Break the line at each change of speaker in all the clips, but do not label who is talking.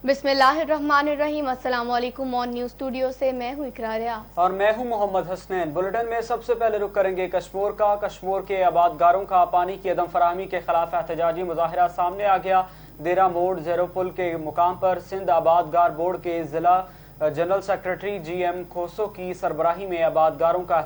बिस्मिल्लाहिर्रहमानिर्रहीम। अस्सलाम वालेकुम। ऑन न्यूज़ स्टूडियो से मैं हूँ इकरार रियाज
और मैं हूँ मोहम्मद हसनैन। बुलेटिन में सबसे पहले रुख करेंगे कश्मीर के आबादगारों का पानी की अदम फराहमी के खिलाफ एहतजाजी मुजाहिरा सामने आ गया। देरा मोड़ ज़ेरो पुल के मुकाम पर सिंध आबादगार बोर्ड के जिला जनरल सेक्रेटरी GM खोसो की सरबराही में आबादगारों का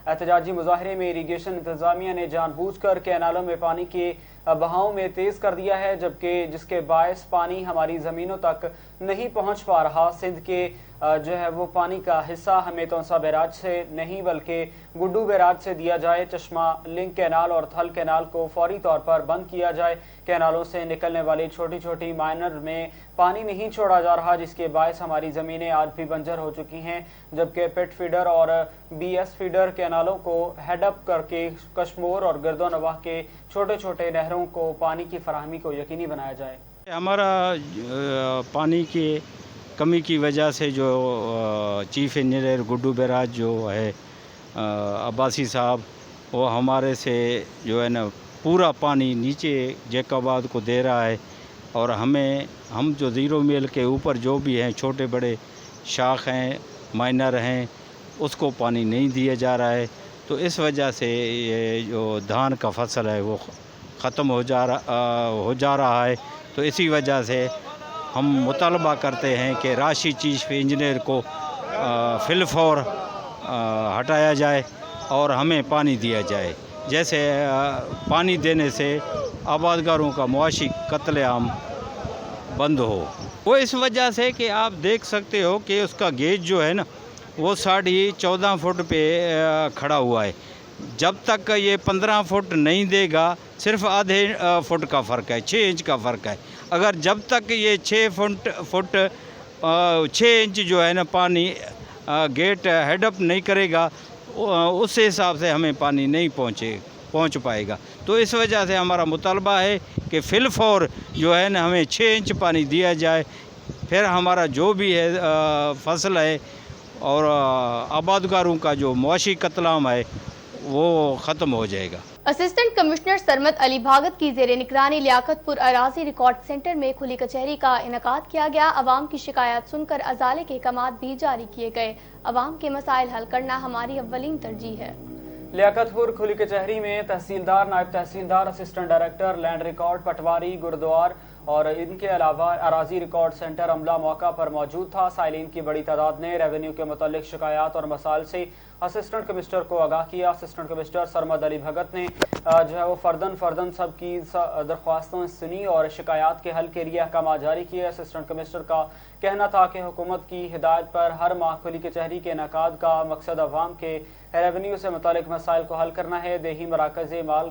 एहतजाजी मुजाहरे में इरीगेशन इंतजामिया ने जानबूझकर कैनालों में पानी के बहाव में तेज कर दिया है, जबकि जिसके बायस पानी हमारी ज़मीनों तक नहीं पहुंच पा रहा। सिंध के जो है वो पानी का हिस्सा हमें तौसा बैराज से नहीं बल्कि गुड्डू बैराज से दिया जाए। चश्मा लिंक कैनाल और थल कैनाल को फौरी तौर पर बंद किया जाए। कैनालों से निकलने वाली छोटी छोटी माइनर में पानी नहीं छोड़ा जा रहा, जिसके बायस हमारी ज़मीनें आज भी बंजर हो चुकी हैं, जबकि पेट फीडर और BS फीडर कैनालों को हेडअप करके कश्मीर और गिरदोनवाह के छोटे छोटे नहरों को पानी की फराहमी को यकीनी बनाया जाए।
हमारा पानी की कमी की वजह से जो चीफ इंजीनियर गुड्डू बैराज जो है अब्बासी साहब, वो हमारे से जो है ना पूरा पानी नीचे जैकाबाद को दे रहा है, और हम जो ज़ीरो मील के ऊपर जो भी हैं छोटे बड़े शाख हैं माइनर हैं उसको पानी नहीं दिया जा रहा है। तो इस वजह से ये जो धान का फसल है वो ख़त्म हो जा रहा है। तो इसी वजह से हम मुतालबा करते हैं कि राशि चीफ इंजीनियर को फिलफौर हटाया जाए और हमें पानी दिया जाए। जैसे पानी देने से आबादगारों का मुआशी कत्लेआम बंद हो। वो इस वजह से कि आप देख सकते हो कि उसका गेज जो है ना वो 14.5 फुट पे खड़ा हुआ है। जब तक ये 15 फुट नहीं देगा, सिर्फ आधे फुट का फ़र्क है, 6 इंच का फ़र्क है। अगर जब तक ये 6 इंच जो है ना पानी गेट हेडअप नहीं करेगा, उस हिसाब से हमें पानी नहीं पहुंच पाएगा। तो इस वजह से हमारा मुतालबा है कि फिलफौर जो है ना हमें 6 इंच पानी दिया जाए, फिर हमारा जो भी है फसल है और आबादगारों का जो मुआशी कत्लेआम है वो ख़त्म हो जाएगा।
असिस्टेंट कमिश्नर सरमद अली भागत की ज़ेरे निगरानी लियाकतपुर अराजी रिकॉर्ड सेंटर में खुली कचहरी का इनेकाद किया गया। अवाम की शिकायत सुनकर अजाले के अहकामात भी जारी किए गए। अवाम के मसाइल हल करना हमारी अव्वलीन तरजीह है।
लियाकतपुर खुली कचहरी में तहसीलदार, नायब तहसीलदार, असिस्टेंट डायरेक्टर लैंड रिकॉर्ड, पटवारी, गुरुद्वार और इनके अलावा अराजी रिकॉर्ड सेंटर अमला मौका पर मौजूद था। साइलिन की बड़ी तादाद ने रेवेन्यू के मुतालिक शिकायत और मसाइल से असिस्टेंट कमिश्नर को आगाह किया। असिस्टेंट कमिश्नर सरमद अली भगत ने जो है वो फर्दन सबकी दरख्वास्तों सुनी और शिकायत के हल के लिए अहकाम जारी किए। असिस्टेंट कमिश्नर का कहना था कि हुकूमत की हिदायत पर हर माह खुली कचहरी के इनेकाद का मकसद अवाम के रेवेन्यू से मुतालिक मसाइल को हल करना है। देही मराकज़ माल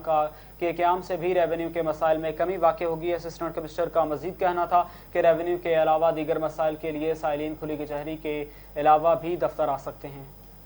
के क़याम से भी रेवेन्यू के मसाइल में कमी वाक़ होगी। असिस्टेंट कमिश्नर का मजीद कहना था कि रेवेन्यू के अलावा दीगर मसाइल के लिए साइलिन खुली कचहरी के अलावा भी दफ्तर आ सकते हैं।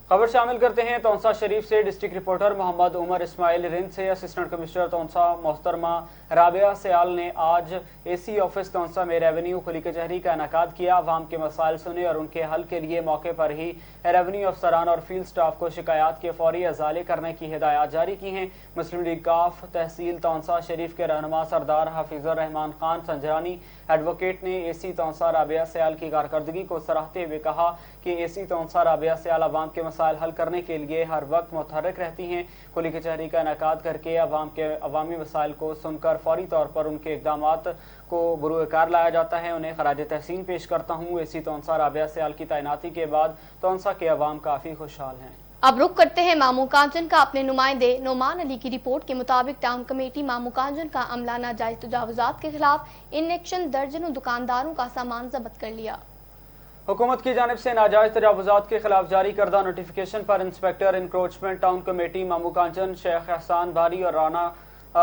खबर शामिल करते हैं तौसा शरीफ से। डिस्ट्रिक्ट रिपोर्टर मोहम्मद उमर इस्माइल रिंद से। असिस्टेंट कमिश्नर तौसा मोहतरमा राबिया सयाल ने आज AC ऑफिस तौसा में रेवेन्यू खुली कचहरी का इनेकाद किया। अवाम के मसाइल सुने और उनके हल के लिए मौके पर ही रेवेन्यू अफसरान और फील्ड स्टाफ को शिकायत के फौरी अजाले करने की हिदायत जारी की हैं। मुस्लिम लीग काफ तहसील तौसा शरीफ के रहनुमा सरदार हफीजुर रहमान खान संजरानी एडवोकेट ने AC तौसा राबिया सयाल की कारकर्दगी को सराहते हुए कहा कि AC तौसा राबिया सयाल अवाम के मसाइल हल करने के लिए हर वक्त मुतहर्रिक रहती हैं। खुली कचहरी का इनेकाद करके अवाम के अवामी मसाइल को सुनकर फौरी तौर पर उनके इक़दामात को बुरूकार लाया जाता है। उन्हें खराज तहसीन पेश करता हूँ। AC तौसा राबिया सयाल की तैनाती के बाद तौसा के अवाम काफ़ी खुशहाल हैं।
अब रुख करते हैं मामू कांचन का। अपने नुमाइंदे नोमान अली की रिपोर्ट के मुताबिक टाउन कमेटी मामू कांचन का अमला नाजायज तजावुजात के खिलाफ इन एक्शन दर्जनों दुकानदारों का सामान जब्त कर लिया।
हुकूमत की जानिब से नाजायज तजावुजात के खिलाफ जारी करदा नोटिफिकेशन पर इंस्पेक्टर इंक्रोचमेंट टाउन कमेटी मामू कांचन शेख एहसान बारी और राना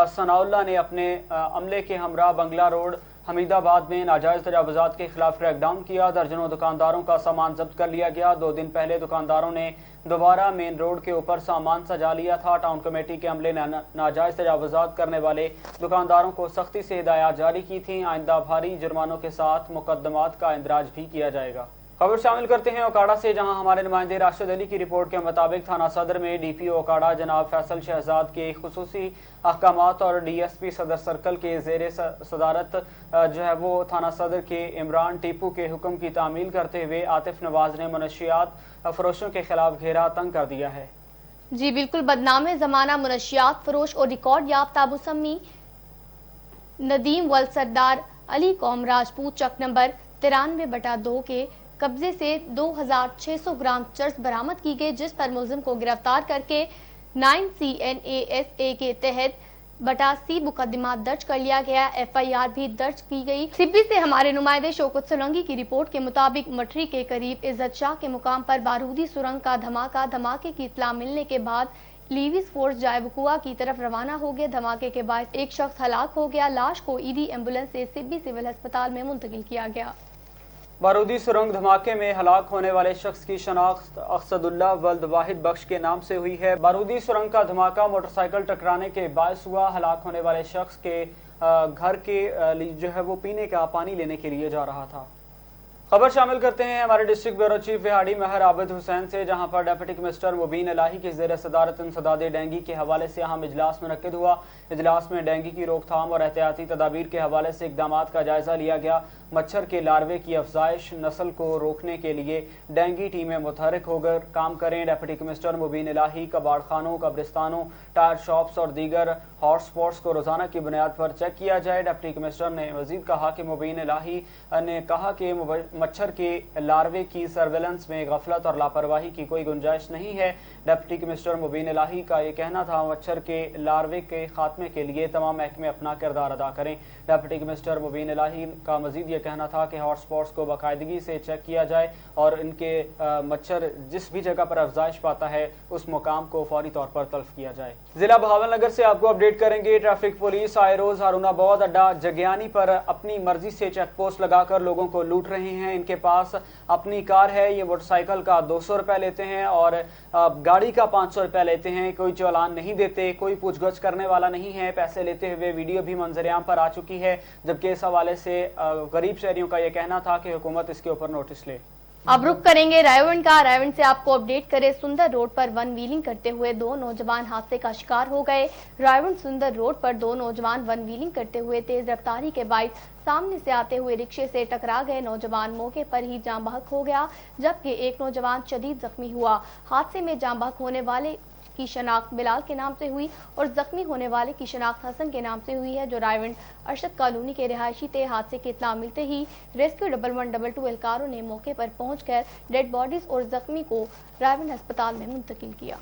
सनाउल्ला ने अपने अमले के हमरा बंगला रोड हमीदाबाद में नाजायज तजावुजात के खिलाफ क्रैकडाउन किया। दर्जनों दुकानदारों का सामान जब्त कर लिया गया। 2 दिन पहले दुकानदारों ने दोबारा मेन रोड के ऊपर सामान सजा लिया था। टाउन कमेटी के अमले ने नाजायज तजावुजात करने वाले दुकानदारों को सख्ती से हिदायत जारी की थी। आइंदा भारी जुर्मानों के साथ मुकदमात का इंदराज भी किया जाएगा। खबर शामिल करते हैं ओकाड़ा से, जहां हमारे नुमाइंदे राशिद अली की रिपोर्ट के मुताबिक थाना सदर में डीपीओ ओकाड़ा जनाब फैसल शहजाद के खुसूसी अहकामात और डीएसपी सदर सर्कल के ज़ेरे सदारत जो है वो थाना सदर के इमरान टीपू के हुक्म की तामील करते हुए आतिफ नवाज ने मनशियात फरोशों के खिलाफ घेरा तंग कर दिया है।
जी बिल्कुल, बदनामे जमाना मनशियात फरोश और रिकॉर्ड याफ्ता मुसम्मी नदीम वल सरदार अली कौम राजपूत चक नंबर 93/2 के कब्जे से 2600 ग्राम चर्स बरामद की गई, जिस पर मुलजिम को गिरफ्तार करके 9 CNASA के तहत 82 मुकदमा दर्ज कर लिया गया। FIR भी दर्ज की गई। सिब्बी से हमारे नुमाइंदे शौकत सोलंकी की रिपोर्ट के मुताबिक मठरी के करीब इज्जत शाह के मुकाम पर बारूदी सुरंग का धमाके की इत्तला मिलने के बाद लीविस फोर्स जायबकुआ की तरफ रवाना हो गए। धमाके के बाद एक शख्स हलाक हो गया। लाश को ईडी एम्बुलेंस से सिब्बी सिविल अस्पताल में मुंतकिल किया गया।
बारूदी सुरंग धमाके में हलाक होने वाले शख्स की शनाख्त अक्सदुल्लाह वल्द वाहिद बख्श के नाम से हुई है। बारूदी सुरंग का धमाका मोटरसाइकिल टकराने के बायस हुआ। हलाक होने वाले शख्स के घर के जो है वो पीने का पानी लेने के लिए जा रहा था। खबर शामिल करते हैं हमारे डिस्ट्रिक्ट ब्यूरो चीफ विहाड़ी महर आबिद हुसैन से, जहां पर डिप्टी कमिश्नर मुबीन इलाही के ज़ेर सदारत इंसदाद डेंगू के हवाले से अहम इजलास मुनक्किद हुआ। इजलास में डेंगू की रोकथाम और एहतियाती तदाबीर के हवाले से इकदाम का जायजा लिया गया। मच्छर के लार्वे की अफजाइश नस्ल को रोकने के लिए डेंगू टीमें मुतहरिक होकर काम करें। डिप्टी कमिश्नर मुबीन इलाही कबाड़ खानों, कब्रिस्तानों, टायर शॉप्स और दीगर हॉट स्पॉट्स को रोजाना की बुनियाद पर चेक किया जाए। डिप्टी कमिश्नर ने मजीद कहा कि मुबीन इलाही ने कहा कि मच्छर के लार्वे की सर्वेलेंस में गफलत और लापरवाही की कोई गुंजाइश नहीं है। डिप्टी कमिश्नर मुबीन इलाही का ये कहना था मच्छर के लार्वे के खात्मे के लिए तमाम महकमे अपना किरदार अदा करें। डिप्टी कमिश्नर मुबीन इलाही का मजीद ये कहना था कि हॉट स्पॉट्स को बाकायदगी से चेक किया जाए और इनके मच्छर जिस भी जगह पर अफजाइश पाता है उस मुकाम को फौरी तौर पर तल्फ किया जाए। जिला बहावलनगर से आपको अपडेट करेंगे। ट्रैफिक पुलिस आए रोज हारूनाबाद अड्डा जगियानी पर अपनी मर्जी से चेक पोस्ट लगाकर लोगों को लूट रहे हैं। इनके पास अपनी कार है, ये मोटरसाइकिल का 200 रुपए लेते हैं और गाड़ी का 500 रुपए लेते हैं। कोई चालान नहीं देते, कोई पूछगछ करने वाला नहीं है। पैसे लेते हुए वीडियो भी मंजरेआम पर आ चुकी है, जबकि इस हवाले से गरीब शहरियों का यह कहना था कि हुकूमत इसके ऊपर नोटिस ले।
अब रुक करेंगे रायवंड का। रायवंड से आपको अपडेट करें। सुंदर रोड पर वन व्हीलिंग करते हुए 2 नौजवान हादसे का शिकार हो गए। रायवंड सुंदर रोड पर 2 नौजवान वन व्हीलिंग करते हुए तेज रफ्तारी के बाइक सामने से आते हुए रिक्शे से टकरा गए। नौजवान मौके पर ही जाँ बहक हो गया, जबकि एक नौजवान शदीद जख्मी हुआ। हादसे में जाँ बहक होने वाले की शनाख्त बिलाल के नाम से हुई और जख्मी होने वाले की शनाख्त हसन के नाम से हुई है, जो रायवंड अरशद कॉलोनी के रिहायशी थे। हादसे की इत्तला मिलते ही रेस्क्यू 1122 एहलकारों ने मौके पर पहुंचकर डेड बॉडीज और जख्मी को रायवंड अस्पताल में मुंतकिल किया।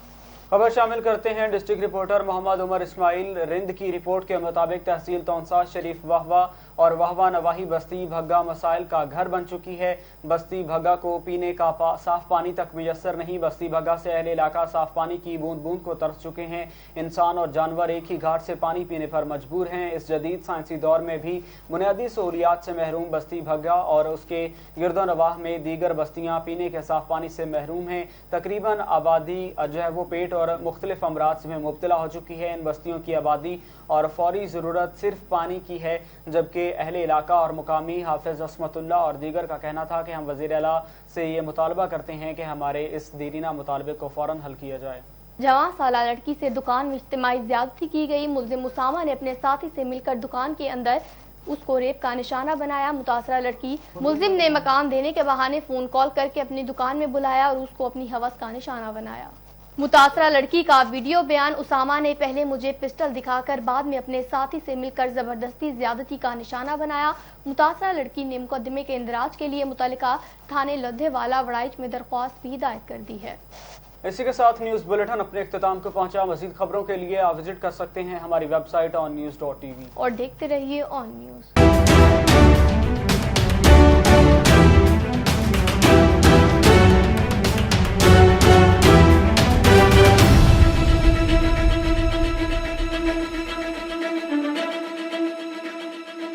खबर शामिल करते हैं डिस्ट्रिक्ट रिपोर्टर मोहम्मद उमर इस्माइल रिंद की रिपोर्ट के मुताबिक तहसील तौंसा शरीफ वाहवा और वाहवा नवाही बस्ती भग्गा मसाइल का घर बन चुकी है। बस्ती भग्गा को पीने का साफ पानी तक मुयस्सर नहीं। बस्ती भग्गा से अहले इलाका साफ पानी की बूंद बूंद को तरस चुके हैं। इंसान और जानवर एक ही घाट से पानी पीने पर मजबूर हैं। इस जदीद साइंसी दौर में भी बुनियादी सहूलियात से महरूम बस्ती भग्गा और उसके गिरदोनवाह में दीगर बस्तियां पीने के साफ पानी से महरूम हैं। तकरीबन आबादी जो है वो पेट और मुख्तलिफ अमराज में मुब्तला हो चुकी है। इन बस्तियों की आबादी और फौरी ज़रूरत सिर्फ पानी की है, जबकि अहले इलाका और मुकामी हाफिज असमतुल्लाह और दीगर का कहना था कि हम वज़ीर आला से ये मुतालबा करते हैं कि हमारे इस दीरीना मुतालबे को फौरन हल किया जाए।
जवां साला लड़की से दुकान में इज्तिमाई ज़्यादती की गई। मुल्जिम उसामा ने अपने साथी से मिलकर दुकान के अंदर उसको रेप का निशाना बनाया। मुतासरा लड़की मुल्जिम ने मकान देने के बहाने फोन कॉल करके अपनी दुकान में बुलाया और उसको अपनी हवस का निशाना बनाया। मुतासरा लड़की का वीडियो बयान। उसामा ने पहले मुझे पिस्टल दिखाकर बाद में अपने साथी से मिलकर जबरदस्ती ज्यादती का निशाना बनाया। मुतासरा लड़की ने मुकदमे के इंदराज के लिए मुतल्लिका थाने लद्धेवाला वड़ाइच में दरख्वास्त भी दायर कर दी है।
इसी के साथ न्यूज बुलेटिन अपने इख्तिताम को पहुंचा। मजीद खबरों के लिए आप विजिट कर सकते हैं हमारी वेबसाइट onnews.tv
और देखते रहिए ऑन न्यूज।